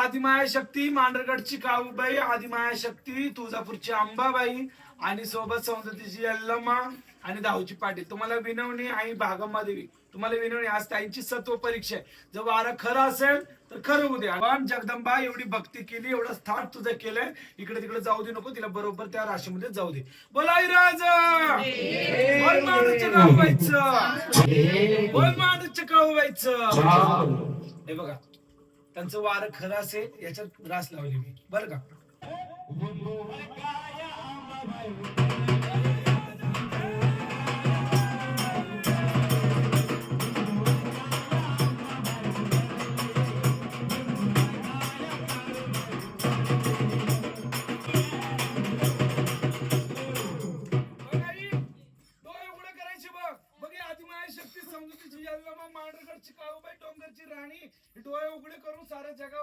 आदिमाया शक्ती, मांढरगडची काऊबाई, आदिमाया शक्ती, तुळजापूरची अंबाबाई आणि सोबत सौंदतीची यल्लमा आणि दाऊची पाटील. तुम्हाला विनवणी आणि भागमादेवी, तुम्हाला विनवणी. आज ताईंची सत्व परीक्षा आहे. जर वारं खरं असेल तर खरं उद्या. पण जगदंबा एवढी भक्ती केली, एवढं स्थान तुझं केलंय, इकडे तिकडे जाऊ दे नको, तिला बरोबर त्या राशीमध्ये जाऊ दे. बोलाई राज बोल माणूच्या काऊबाईचं, बोल माणूच्या काऊबाईचं. हे बघा, त्यांचं वार खरं असेल याच्यात रास लावली मी, बरं का. शक्ती समजुतीची यल्लमा, मांढरगडची काऊबाई, डोंगरची राणी, डोळे उघडे करून साऱ्या जगावर